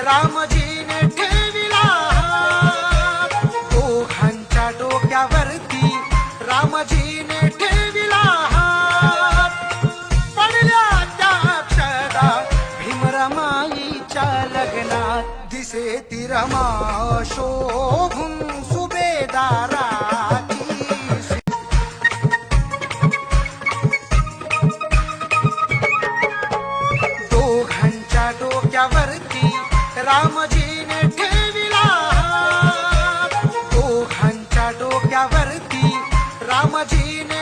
रामजीने ठेविला हात, दोघांच्या डोक्यावरती रामजीने ठेविला हात. पडल्या त्या अक्षदा भीमरमाईच्या लग्नात, दिसे ती रमा शोभून सुभेदाराची. दोघांच्या डोक्यावरती रामजीने ठेविला हात, दोघांच्या डोक्यावरती रामजीने